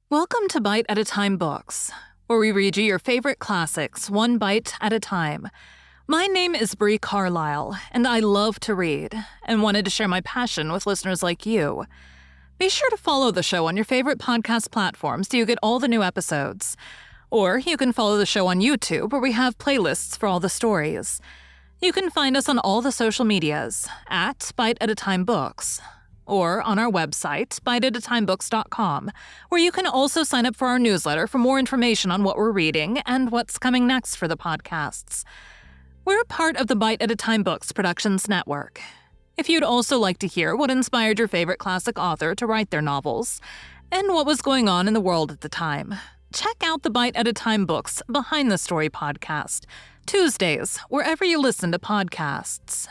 Welcome to Bite at a Time Books, where we read you your favorite classics one bite at a time. My name is Bree Carlile, and I love to read, and wanted to share my passion with listeners like you. Be sure to follow the show on your favorite podcast platform so you get all the new episodes. Or you can follow the show on YouTube, where we have playlists for all the stories. You can find us on all the social medias at Bite at a Time Books, or on our website, biteatatimebooks.com, where you can also sign up for our newsletter for more information on what we're reading and what's coming next for the podcasts. We're a part of the Bite at a Time Books Productions Network. If you'd also like to hear what inspired your favorite classic author to write their novels, and what was going on in the world at the time, check out the Bite at a Time Books Behind the Story podcast, Tuesdays, wherever you listen to podcasts.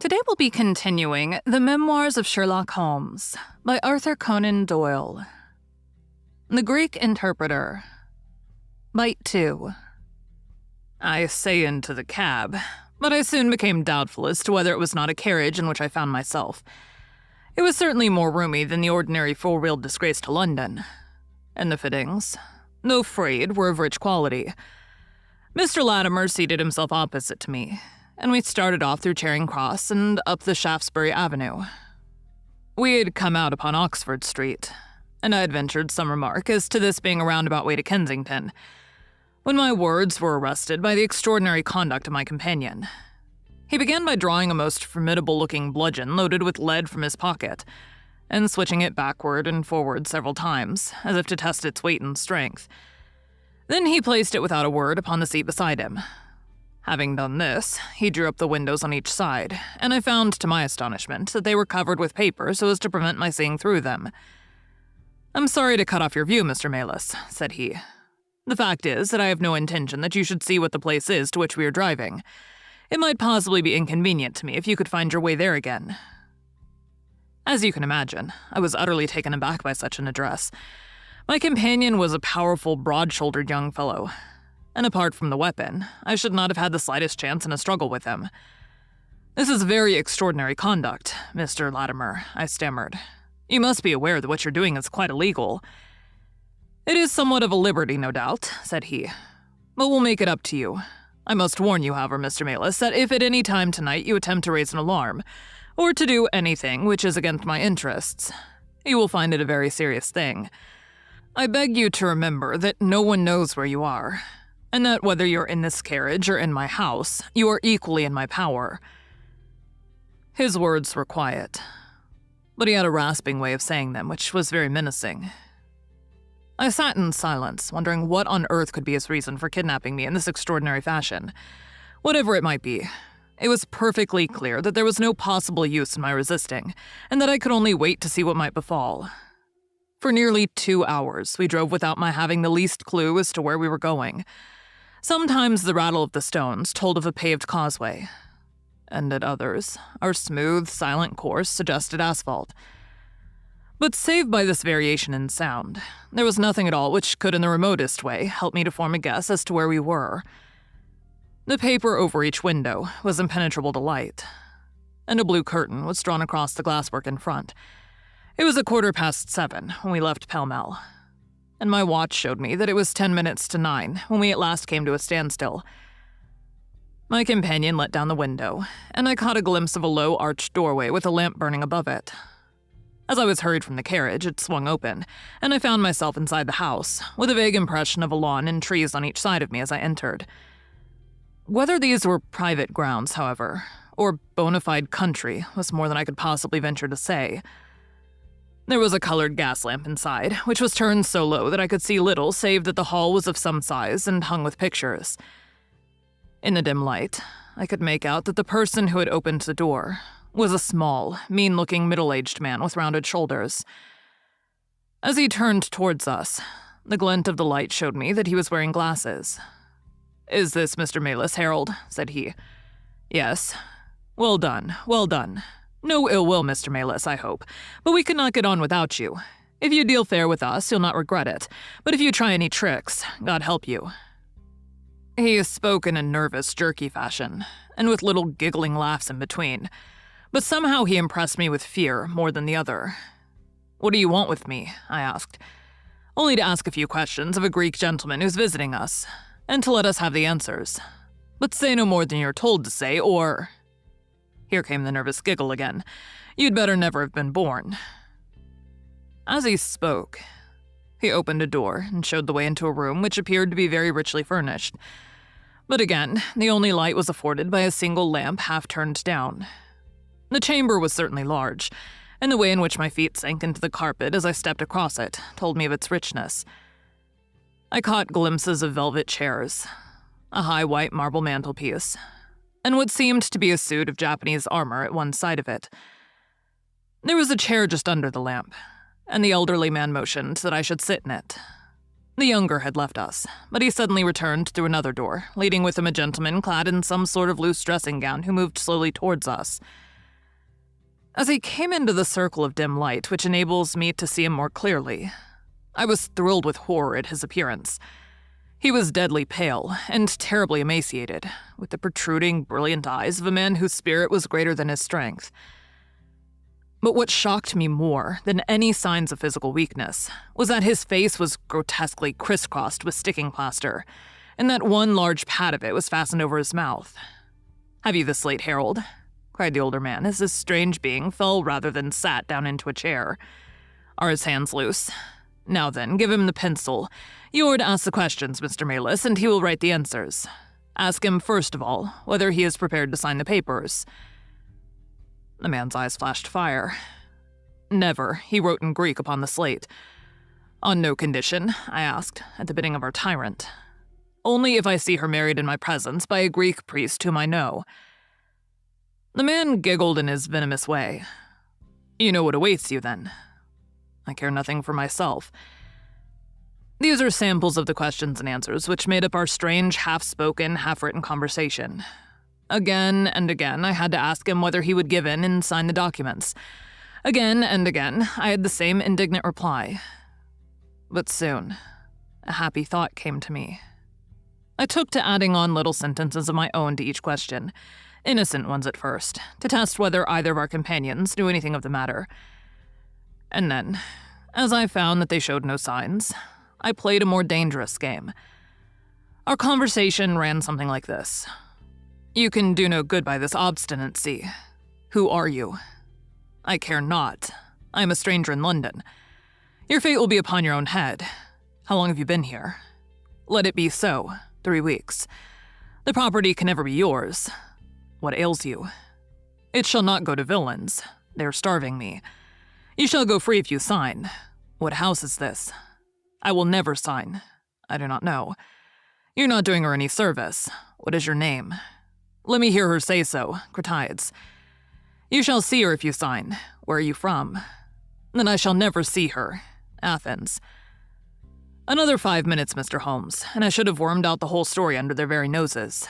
Today we'll be continuing The Memoirs of Sherlock Holmes by Arthur Conan Doyle. The Greek Interpreter. Bite 2. I say into the cab, but I soon became doubtful as to whether it was not a carriage in which I found myself. It was certainly more roomy than the ordinary four-wheeled disgrace to London, and the fittings, though frayed, were of rich quality. Mr. Latimer seated himself opposite to me, and we started off through Charing Cross and up the Shaftesbury Avenue. We had come out upon Oxford Street, and I had ventured some remark as to this being a roundabout way to Kensington, when my words were arrested by the extraordinary conduct of my companion. He began by drawing a most formidable-looking bludgeon loaded with lead from his pocket, and switching it backward and forward several times, as if to test its weight and strength. Then he placed it without a word upon the seat beside him. Having done this, he drew up the windows on each side, and I found, to my astonishment, that they were covered with paper so as to prevent my seeing through them. "I'm sorry to cut off your view, Mr. Melis," said he. "The fact is that I have no intention that you should see what the place is to which we are driving. It might possibly be inconvenient to me if you could find your way there again." As you can imagine, I was utterly taken aback by such an address. My companion was a powerful, broad-shouldered young fellow, and apart from the weapon, I should not have had the slightest chance in a struggle with him. "This is very extraordinary conduct, Mr. Latimer," I stammered. "You must be aware that what you're doing is quite illegal." "It is somewhat of a liberty, no doubt," said he, "but we'll make it up to you. I must warn you, however, Mr. Melis, that if at any time tonight you attempt to raise an alarm, or to do anything which is against my interests, you will find it a very serious thing. I beg you to remember that no one knows where you are, and that whether you're in this carriage or in my house, you are equally in my power." His words were quiet, but he had a rasping way of saying them which was very menacing. I sat in silence, wondering what on earth could be his reason for kidnapping me in this extraordinary fashion. Whatever it might be, it was perfectly clear that there was no possible use in my resisting, and that I could only wait to see what might befall. For nearly 2 hours, we drove without my having the least clue as to where we were going. Sometimes the rattle of the stones told of a paved causeway, and at others, our smooth, silent course suggested asphalt. But save by this variation in sound, there was nothing at all which could in the remotest way help me to form a guess as to where we were. The paper over each window was impenetrable to light, and a blue curtain was drawn across the glasswork in front. It was 7:15 when we left Pall Mall, and my watch showed me that it was 10 minutes to 9 when we at last came to a standstill. My companion let down the window, and I caught a glimpse of a low arched doorway with a lamp burning above it. As I was hurried from the carriage, it swung open, and I found myself inside the house, with a vague impression of a lawn and trees on each side of me as I entered. Whether these were private grounds, however, or bona fide country, was more than I could possibly venture to say. There was a colored gas lamp inside, which was turned so low that I could see little save that the hall was of some size and hung with pictures. In the dim light, I could make out that the person who had opened the door was a small, mean-looking middle-aged man with rounded shoulders. As he turned towards us, the glint of the light showed me that he was wearing glasses. "Is this Mr. Melis, Harold?" said he. "Yes." Well done, well done. No ill will, Mr. Melis, I hope, but we could not get on without you. If you deal fair with us, you'll not regret it, but if you try any tricks, God help you." He spoke in a nervous, jerky fashion, and with little giggling laughs in between, but somehow he impressed me with fear more than the other. "What do you want with me?" I asked. only to ask a few questions of a Greek gentleman who's visiting us, and to let us have the answers. But say no more than you're told to say, or—" Here came the nervous giggle again. "You'd better never have been born." As he spoke, he opened a door and showed the way into a room which appeared to be very richly furnished. But again, the only light was afforded by a single lamp half turned down. The chamber was certainly large, and the way in which my feet sank into the carpet as I stepped across it told me of its richness. I caught glimpses of velvet chairs, a high white marble mantelpiece, and what seemed to be a suit of Japanese armor at one side of it. There was a chair just under the lamp, and the elderly man motioned that I should sit in it. The younger had left us, but he suddenly returned through another door, leading with him a gentleman clad in some sort of loose dressing gown who moved slowly towards us. As he came into the circle of dim light which enables me to see him more clearly, I was thrilled with horror at his appearance. He was deadly pale and terribly emaciated, with the protruding, brilliant eyes of a man whose spirit was greater than his strength. But what shocked me more than any signs of physical weakness was that his face was grotesquely crisscrossed with sticking plaster, and that one large pad of it was fastened over his mouth. "Have you the slate, Harold?" cried the older man as this strange being fell rather than sat down into a chair. "Are his hands loose? Now then, give him the pencil. You're to ask the questions, Mr. Maylis, and he will write the answers. Ask him, first of all, whether he is prepared to sign the papers." The man's eyes flashed fire. "Never," he wrote in Greek upon the slate. "On no condition?" I asked, at the bidding of our tyrant. "Only if I see her married in my presence by a Greek priest whom I know." The man giggled in his venomous way. "You know what awaits you, then?" "I care nothing for myself." These are samples of the questions and answers which made up our strange, half-spoken, half-written conversation. Again and again, I had to ask him whether he would give in and sign the documents. Again and again, I had the same indignant reply. But soon, a happy thought came to me. I took to adding on little sentences of my own to each question, innocent ones at first, to test whether either of our companions knew anything of the matter. And then, as I found that they showed no signs, I played a more dangerous game. Our conversation ran something like this. "You can do no good by this obstinacy. Who are you?" "I care not. I am a stranger in London." "Your fate will be upon your own head. How long have you been here?" "Let it be so. 3 weeks. The property can never be yours." "What ails you?" "It shall not go to villains. They are starving me." "You shall go free if you sign." "What house is this?" "I will never sign. I do not know." "You're not doing her any service. What is your name?" "Let me hear her say so. Cratides." "You shall see her if you sign. Where are you from?" "Then I shall never see her. Athens." Another 5 minutes, Mr. Holmes, and I should have wormed out the whole story under their very noses.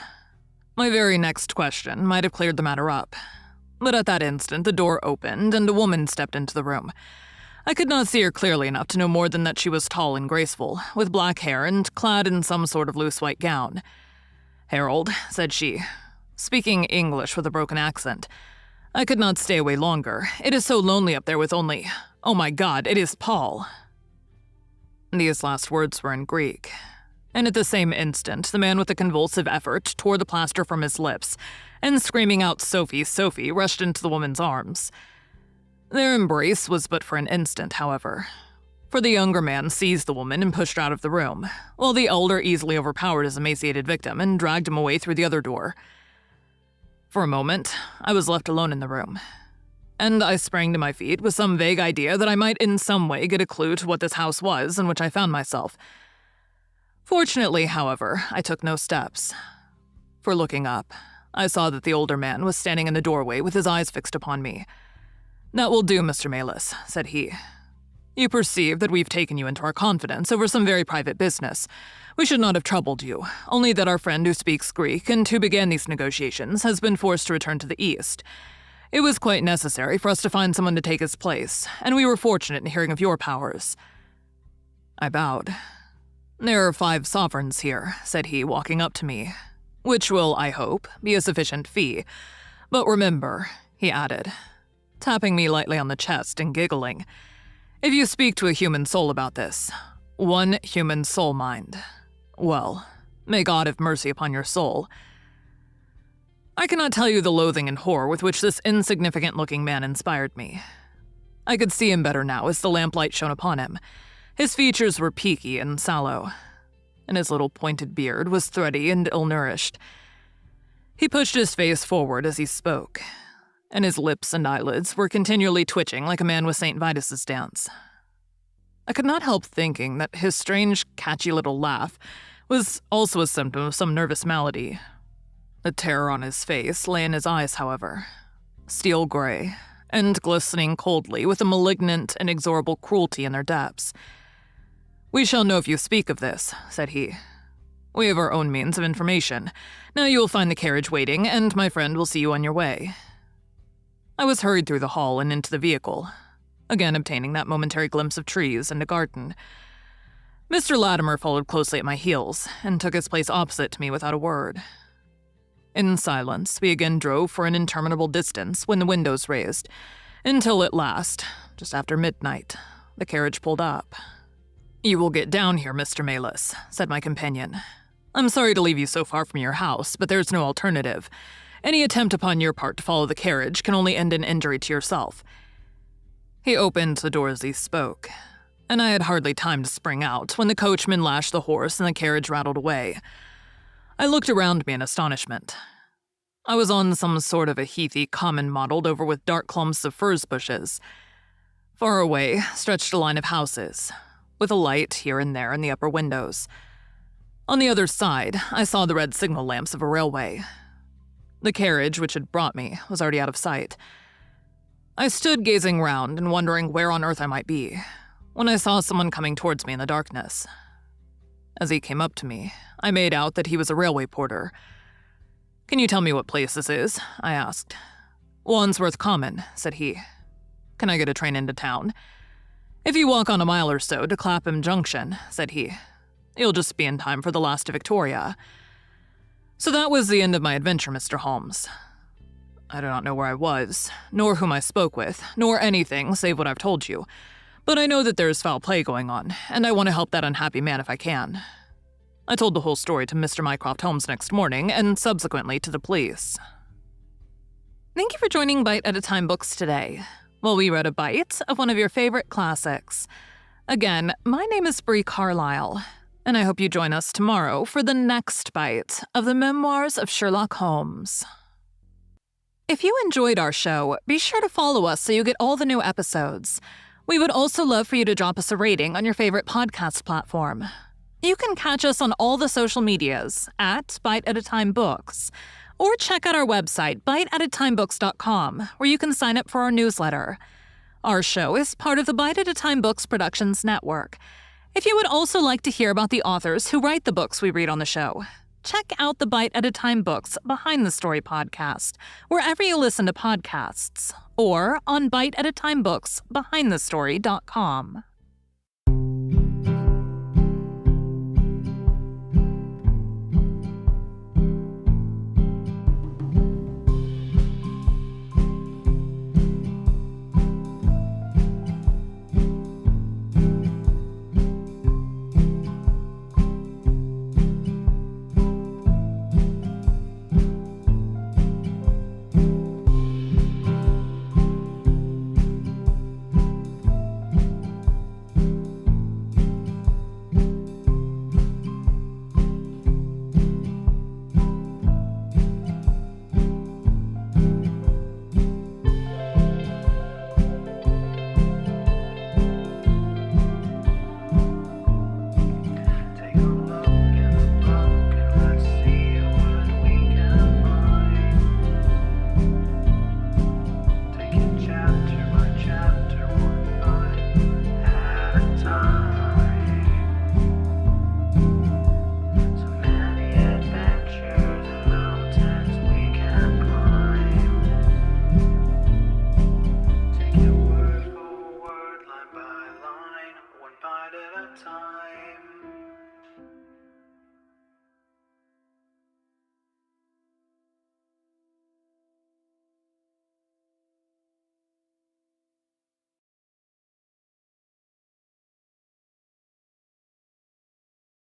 My very next question might have cleared the matter up. But at that instant, the door opened, and a woman stepped into the room. I could not see her clearly enough to know more than that she was tall and graceful, with black hair and clad in some sort of loose white gown. "Harold," said she, speaking English with a broken accent, "I could not stay away longer. It is so lonely up there with only— oh my God, it is Paul." These last words were in Greek. And at the same instant, the man with a convulsive effort tore the plaster from his lips, and screaming out, "Sophie, Sophie," rushed into the woman's arms. Their embrace was but for an instant, however, for the younger man seized the woman and pushed her out of the room, while the elder easily overpowered his emaciated victim and dragged him away through the other door. For a moment, I was left alone in the room, and I sprang to my feet with some vague idea that I might in some way get a clue to what this house was in which I found myself. Fortunately, however, I took no steps. For looking up, I saw that the older man was standing in the doorway with his eyes fixed upon me. "That will do, Mr. Maylis," said he. "You perceive that we've taken you into our confidence over some very private business. We should not have troubled you, only that our friend who speaks Greek and who began these negotiations has been forced to return to the East. It was quite necessary for us to find someone to take his place, and we were fortunate in hearing of your powers." I bowed. "There are 5 sovereigns here," said he, walking up to me, "which will, I hope, be a sufficient fee. But remember," he added, tapping me lightly on the chest and giggling, "if you speak to a human soul about this, One human soul mind. Well, may God have mercy upon your soul. I cannot tell you the loathing and horror with which this insignificant-looking man inspired me. I could see him better now as the lamplight shone upon him. His features were peaky and sallow, and his little pointed beard was thready and ill-nourished. He pushed his face forward as he spoke, and his lips and eyelids were continually twitching like a man with St. Vitus's dance. I could not help thinking that his strange, catchy little laugh was also a symptom of some nervous malady. The terror on his face lay in his eyes, however, steel gray, and glistening coldly with a malignant, inexorable cruelty in their depths. "We shall know if you speak of this," said he. "We have our own means of information. Now you will find the carriage waiting, and my friend will see you on your way." I was hurried through the hall and into the vehicle, again obtaining that momentary glimpse of trees and a garden. Mr. Latimer followed closely at my heels, and took his place opposite to me without a word. In silence, we again drove for an interminable distance when the windows raised, until at last, just after midnight, the carriage pulled up. "You will get down here, Mr. Maylis," said my companion. "I'm sorry to leave you so far from your house, but there's no alternative. Any attempt upon your part to follow the carriage can only end in injury to yourself." He opened the door as he spoke, and I had hardly time to spring out when the coachman lashed the horse and the carriage rattled away. I looked around me in astonishment. I was on some sort of a heathy common mottled over with dark clumps of furze bushes. Far away stretched a line of houses, with a light here and there in the upper windows. On the other side, I saw the red signal lamps of a railway. The carriage which had brought me was already out of sight. I stood gazing round and wondering where on earth I might be, when I saw someone coming towards me in the darkness. As he came up to me, I made out that he was a railway porter. "Can you tell me what place this is?" I asked. "Wandsworth Common," said he. "Can I get a train into town?" "If you walk on a mile or so to Clapham Junction," said he. "You'll just be in time for the last to Victoria." So that was the end of my adventure, Mr. Holmes. I do not know where I was, nor whom I spoke with, nor anything save what I've told you. But I know that there is foul play going on, and I want to help that unhappy man if I can. I told the whole story to Mr. Mycroft Holmes next morning, and subsequently to the police. Thank you for joining Bite at a Time Books today, while we read a bite of one of your favorite classics. Again, my name is Bree Carlile, and I hope you join us tomorrow for the next bite of the Memoirs of Sherlock Holmes. If you enjoyed our show, be sure to follow us so you get all the new episodes. We would also love for you to drop us a rating on your favorite podcast platform. You can catch us on all the social medias at Bite at a Time Books, or check out our website, biteatatimebooks.com, where you can sign up for our newsletter. Our show is part of the Bite at a Time Books Productions Network. If you would also like to hear about the authors who write the books we read on the show, check out the Bite at a Time Books Behind the Story podcast, wherever you listen to podcasts, or on biteatatimebooksbehindthestory.com. Time.